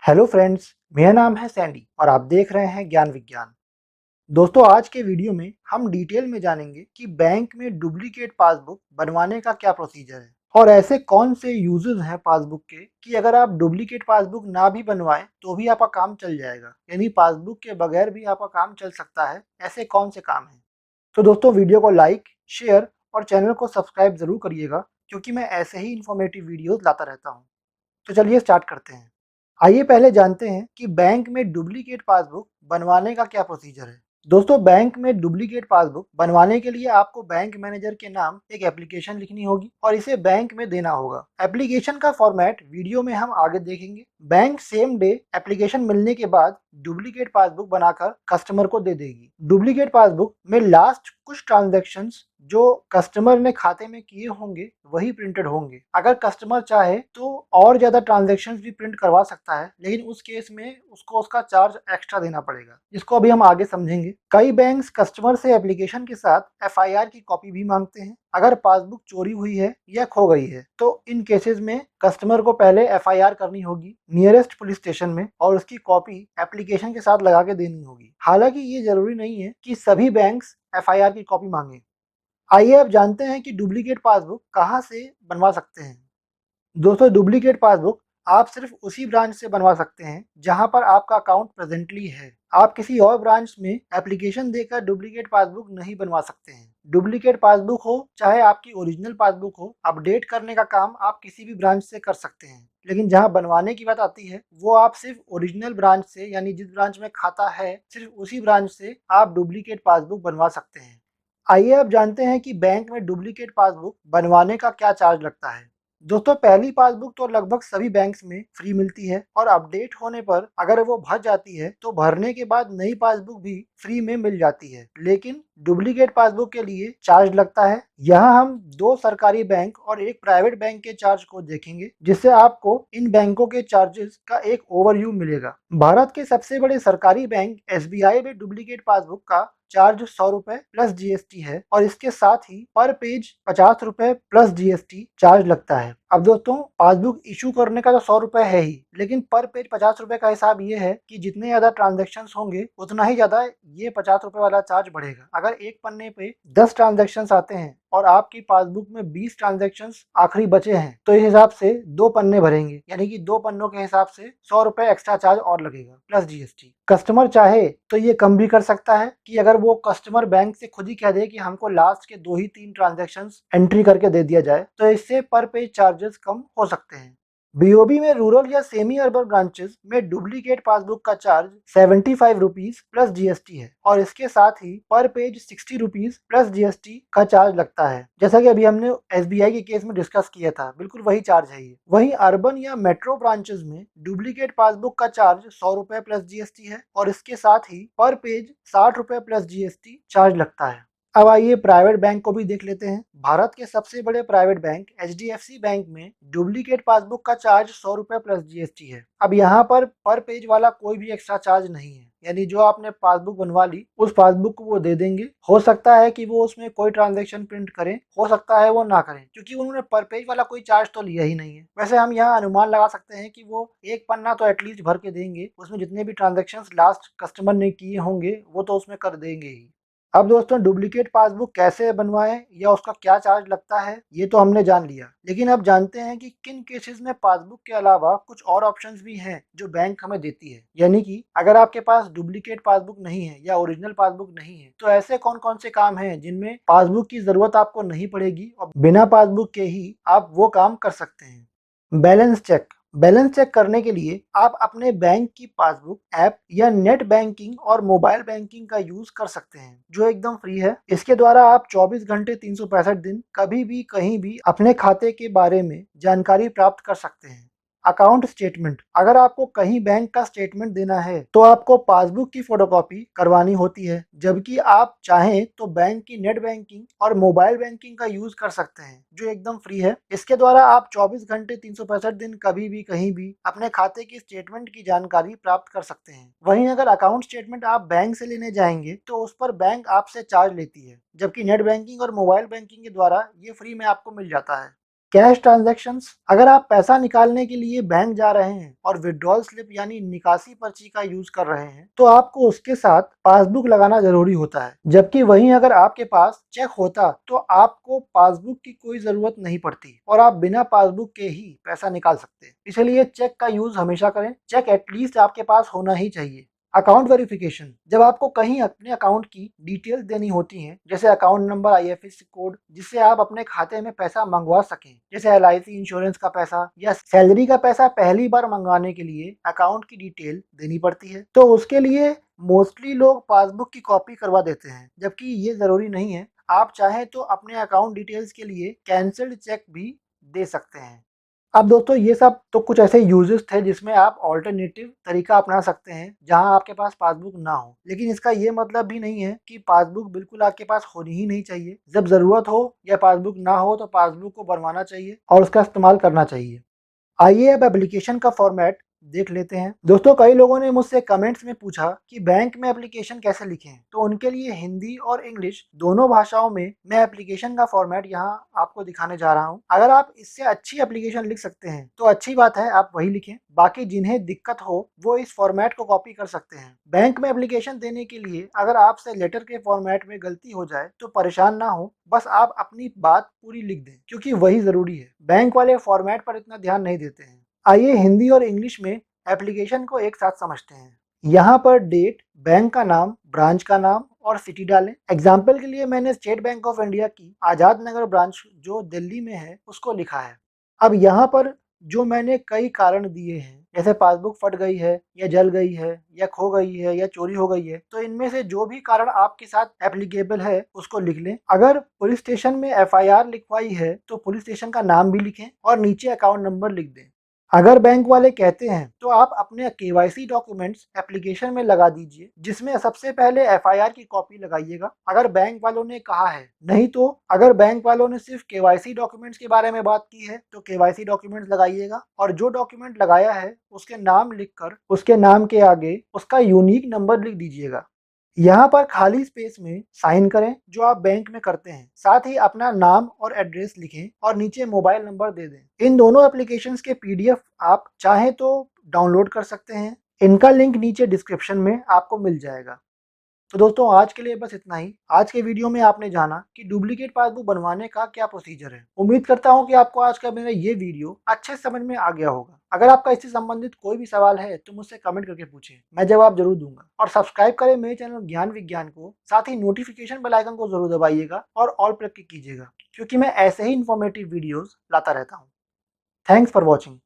Hello friends, मेरा नाम है सैंडी और आप देख रहे हैं ज्ञान विज्ञान। दोस्तों, आज के वीडियो में हम डिटेल में जानेंगे कि बैंक में डुप्लीकेट पासबुक बनवाने का क्या प्रोसीजर है और ऐसे कौन से यूजेस हैं पासबुक के कि अगर आप डुप्लीकेट पासबुक ना भी बनवाएं तो भी आपका काम चल जाएगा, यानी पासबुक के बगैर भी आपका काम चल सकता है। ऐसे कौन से काम हैं? तो दोस्तों, वीडियो को लाइक, शेयर और चैनल को सब्सक्राइब जरूर करिएगा, क्योंकि मैं ऐसे ही इन्फॉर्मेटिव वीडियोस लाता रहता हूँ। तो चलिए स्टार्ट करते हैं। आइए पहले जानते हैं कि बैंक में डुप्लीकेट पासबुक बनवाने का क्या प्रोसीजर है। दोस्तों, बैंक में डुप्लीकेट पासबुक बनवाने के लिए आपको बैंक मैनेजर के नाम एक एप्लीकेशन लिखनी होगी और इसे बैंक में देना होगा। एप्लीकेशन का फॉर्मेट वीडियो में हम आगे देखेंगे। बैंक सेम डे एप्लीकेशन मिलने के बाद डुप्लीकेट पासबुक बनाकर कस्टमर को दे देगी। डुप्लीकेट पासबुक में लास्ट कुछ ट्रांजैक्शंस जो कस्टमर ने खाते में किए होंगे वही प्रिंटेड होंगे। अगर कस्टमर चाहे तो और ज्यादा ट्रांजैक्शंस भी प्रिंट करवा सकता है, लेकिन उस केस में उसको उसका चार्ज एक्स्ट्रा देना पड़ेगा, जिसको अभी हम आगे समझेंगे। कई बैंक्स कस्टमर से एप्लीकेशन के साथ एफआईआर की कॉपी भी मांगते हैं अगर पासबुक चोरी हुई है या खो गई है। तो इन केसेस में कस्टमर को पहले एफआईआर करनी होगी नियरेस्ट पुलिस स्टेशन में और उसकी कॉपी एप्लीकेशन के साथ लगा के देनी होगी। हालांकि ये जरूरी नहीं है कि सभी बैंक्स एफआईआर की कॉपी मांगे। आइए अब जानते हैं कि डुप्लीकेट पासबुक कहाँ से बनवा सकते हैं। दोस्तों, डुप्लीकेट पासबुक आप सिर्फ उसी ब्रांच से बनवा सकते हैं जहां पर आपका अकाउंट प्रेजेंटली है। आप किसी और ब्रांच में एप्लीकेशन देकर डुप्लीकेट पासबुक नहीं बनवा सकते हैं। डुप्लीकेट पासबुक हो चाहे आपकी ओरिजिनल पासबुक हो, अपडेट करने का काम आप किसी भी ब्रांच से कर सकते हैं। लेकिन जहां बनवाने की बात आती है वो आप सिर्फ ओरिजिनल ब्रांच से, यानी जिस ब्रांच में खाता है सिर्फ उसी ब्रांच से आप डुप्लीकेट पासबुक बनवा सकते हैं। आइए अब जानते हैं कि बैंक में डुप्लीकेट पासबुक बनवाने का क्या चार्ज लगता है। दोस्तों, पहली पासबुक तो लगभग सभी बैंक्स में फ्री मिलती है और अपडेट होने पर अगर वो भर जाती है तो भरने के बाद नई पासबुक भी फ्री में मिल जाती है। लेकिन डुप्लीकेट पासबुक के लिए चार्ज लगता है। यहाँ हम दो सरकारी बैंक और एक प्राइवेट बैंक के चार्ज को देखेंगे, जिससे आपको इन बैंकों के चार्जेस का एक ओवरव्यू मिलेगा। भारत के सबसे बड़े सरकारी बैंक एसबीआई में डुप्लीकेट पासबुक का चार्ज 100 रुपए प्लस जीएसटी है और इसके साथ ही पर पेज 50 रुपए प्लस जीएसटी चार्ज लगता है। अब दोस्तों, पासबुक इशू करने का तो 100 रुपए है ही, लेकिन पर पेज 50 रुपए का हिसाब ये है कि जितने ज्यादा ट्रांजेक्शन होंगे उतना ही ज्यादा ये 50 रुपए वाला चार्ज बढ़ेगा। अगर एक पन्ने पे 10 ट्रांजेक्शन आते हैं और आपकी पासबुक में 20 ट्रांजेक्शन आखिरी बचे हैं तो इस हिसाब से दो पन्ने भरेंगे, यानी कि दो पन्नों के हिसाब से 100 रुपए एक्स्ट्रा चार्ज और लगेगा प्लस जीएसटी। कस्टमर चाहे तो ये कम भी कर सकता है कि अगर वो कस्टमर बैंक से खुद ही कह दे कि हमको लास्ट के 2 ही 3 ट्रांजेक्शन एंट्री करके दे दिया जाए, तो इससे पर पेज चार्जेस कम हो सकते हैं। बीओबी में रूरल या सेमी अर्बन ब्रांचेस में डुप्लीकेट पासबुक का चार्ज 75 रुपीज प्लस जीएसटी है और इसके साथ ही पर पेज 60 रुपीज प्लस जीएसटी का चार्ज लगता है। जैसा कि अभी हमने एसबीआई के केस में डिस्कस किया था, बिल्कुल वही चार्ज है ये। वहीं अर्बन या मेट्रो ब्रांचेस में डुप्लीकेट पासबुक का चार्ज 100 रुपए प्लस जीएसटी है और इसके साथ ही पर पेज 60 रुपए प्लस जीएसटी चार्ज लगता है। अब आइए प्राइवेट बैंक को भी देख लेते हैं। भारत के सबसे बड़े प्राइवेट बैंक एचडीएफसी बैंक में डुप्लीकेट पासबुक का चार्ज 100 रुपए प्लस जीएसटी है। अब यहाँ पर पेज वाला कोई भी एक्स्ट्रा चार्ज नहीं है, यानी जो आपने पासबुक बनवा ली उस पासबुक को वो दे देंगे। हो सकता है कि वो उसमें कोई ट्रांजेक्शन प्रिंट करें, हो सकता है वो ना करें, क्योंकि उन्होंने पर पेज वाला कोई चार्ज तो लिया ही नहीं है। वैसे हम यहाँ अनुमान लगा सकते हैं कि वो एक पन्ना तो एटलीस्ट भर के देंगे, उसमें जितने भी ट्रांजेक्शन लास्ट कस्टमर ने किए होंगे वो तो उसमें कर देंगे ही। अब दोस्तों, डुप्लीकेट पासबुक कैसे बनवाएं या उसका क्या चार्ज लगता है ये तो हमने जान लिया, लेकिन अब जानते हैं कि किन केसेस में पासबुक के अलावा कुछ और ऑप्शंस भी हैं जो बैंक हमें देती है। यानी कि अगर आपके पास डुप्लीकेट पासबुक नहीं है या ओरिजिनल पासबुक नहीं है तो ऐसे कौन कौन से काम हैं जिनमें पासबुक की जरूरत आपको नहीं पड़ेगी और बिना पासबुक के ही आप वो काम कर सकते हैं। Balance check. बैलेंस चेक करने के लिए आप अपने बैंक की पासबुक ऐप या नेट बैंकिंग और मोबाइल बैंकिंग का यूज कर सकते हैं, जो एकदम फ्री है। इसके द्वारा आप 24 घंटे 365 दिन कभी भी कहीं भी अपने खाते के बारे में जानकारी प्राप्त कर सकते हैं। Account statement. अगर आपको कहीं बैंक का स्टेटमेंट देना है तो आपको पासबुक की फोटोकॉपी करवानी होती है, जबकि आप चाहें तो बैंक की नेट बैंकिंग और मोबाइल बैंकिंग का यूज कर सकते हैं, जो एकदम फ्री है। इसके द्वारा आप 24 घंटे 365 दिन कभी भी कहीं भी अपने खाते की स्टेटमेंट की जानकारी प्राप्त कर सकते हैं। वहीं अगर अकाउंट स्टेटमेंट आप बैंक से लेने जाएंगे तो उस पर बैंक आपसे चार्ज लेती है, जबकि नेट बैंकिंग और मोबाइल बैंकिंग के द्वारा ये फ्री में आपको मिल जाता है। कैश ट्रांजैक्शंस, अगर आप पैसा निकालने के लिए बैंक जा रहे हैं और विड्रॉल स्लिप यानी निकासी पर्ची का यूज कर रहे हैं तो आपको उसके साथ पासबुक लगाना जरूरी होता है, जबकि वहीं अगर आपके पास चेक होता तो आपको पासबुक की कोई जरूरत नहीं पड़ती और आप बिना पासबुक के ही पैसा निकाल सकते। इसलिए चेक का यूज हमेशा करें। चेक एटलीस्ट आपके पास होना ही चाहिए। अकाउंट वेरिफिकेशन, जब आपको कहीं अपने अकाउंट की डिटेल्स देनी होती हैं, जैसे अकाउंट नंबर, आईएफएससी कोड, जिससे आप अपने खाते में पैसा मंगवा सकें, जैसे एलआईसी इंश्योरेंस का पैसा या सैलरी का पैसा, पहली बार मंगवाने के लिए अकाउंट की डिटेल देनी पड़ती है। तो उसके लिए मोस्टली लोग पासबुक की कॉपी करवा देते हैं, जबकि ये जरूरी नहीं है। आप चाहें तो अपने अकाउंट डिटेल्स के लिए कैंसल्ड चेक भी दे सकते हैं। अब दोस्तों ये सब तो कुछ ऐसे यूजेस थे जिसमें आप ऑल्टरनेटिव तरीका अपना सकते हैं जहां आपके पास पासबुक ना हो, लेकिन इसका ये मतलब भी नहीं है कि पासबुक बिल्कुल आपके पास होनी ही नहीं चाहिए। जब जरूरत हो या पासबुक ना हो तो पासबुक को बनवाना चाहिए और उसका इस्तेमाल करना चाहिए। आइए अब एप्लीकेशन का फॉर्मेट देख लेते हैं। दोस्तों कई लोगों ने मुझसे कमेंट्स में पूछा कि बैंक में एप्लीकेशन कैसे लिखें, तो उनके लिए हिंदी और इंग्लिश दोनों भाषाओं में मैं एप्लीकेशन का फॉर्मेट यहाँ आपको दिखाने जा रहा हूँ। अगर आप इससे अच्छी एप्लीकेशन लिख सकते हैं तो अच्छी बात है, आप वही लिखें। बाकी जिन्हें दिक्कत हो वो इस फॉर्मेट को कॉपी कर सकते हैं। बैंक में एप्लीकेशन देने के लिए अगर आपसे लेटर के फॉर्मेट में गलती हो जाए तो परेशान ना हो, बस आप अपनी बात पूरी लिख दें, क्योंकि वही जरूरी है। बैंक वाले फॉर्मेट पर इतना ध्यान नहीं देते हैं। आइए हिंदी और इंग्लिश में एप्लीकेशन को एक साथ समझते हैं। यहाँ पर डेट, बैंक का नाम, ब्रांच का नाम और सिटी डालें। एग्जाम्पल के लिए मैंने स्टेट बैंक ऑफ इंडिया की आजाद नगर ब्रांच जो दिल्ली में है उसको लिखा है। अब यहाँ पर जो मैंने कई कारण दिए हैं, जैसे पासबुक फट गई है या जल गई है या खो गई है या चोरी हो गई है, तो इनमें से जो भी कारण आपके साथ एप्लीकेबल है उसको लिख लें। अगर पुलिस स्टेशन में एफआईआर लिखवाई है तो पुलिस स्टेशन का नाम भी लिखें और नीचे अकाउंट नंबर लिख दें। अगर बैंक वाले कहते हैं तो आप अपने केवाईसी डॉक्यूमेंट्स एप्लीकेशन में लगा दीजिए, जिसमें सबसे पहले एफआईआर की कॉपी लगाइएगा अगर बैंक वालों ने कहा है। नहीं तो अगर बैंक वालों ने सिर्फ केवाईसी डॉक्यूमेंट्स के बारे में बात की है तो केवाईसी डॉक्यूमेंट्स लगाइएगा और जो डॉक्यूमेंट लगाया है उसके नाम लिखकर उसके नाम के आगे उसका यूनिक नंबर लिख दीजिएगा। यहाँ पर खाली स्पेस में साइन करें जो आप बैंक में करते हैं, साथ ही अपना नाम और एड्रेस लिखें और नीचे मोबाइल नंबर दे दें। इन दोनों एप्लीकेशंस के पीडीएफ आप चाहें तो डाउनलोड कर सकते हैं। इनका लिंक नीचे डिस्क्रिप्शन में आपको मिल जाएगा। तो दोस्तों आज के लिए बस इतना ही। आज के वीडियो में आपने जाना कि डुप्लीकेट पासबुक बनवाने का क्या प्रोसीजर है। उम्मीद करता हूं कि आपको आज का मेरा ये वीडियो अच्छे समझ में आ गया होगा। अगर आपका इससे संबंधित कोई भी सवाल है तो मुझसे कमेंट करके पूछें, मैं जवाब जरूर दूंगा। और सब्सक्राइब करें मेरे चैनल ज्ञान विज्ञान को, साथ ही नोटिफिकेशन बेल आइकन को जरूर दबाइएगा और ऑल पर क्लिक कीजिएगा, क्योंकि मैं ऐसे ही इंफॉर्मेटिव वीडियोस लाता रहता हूँ। Thanks for watching.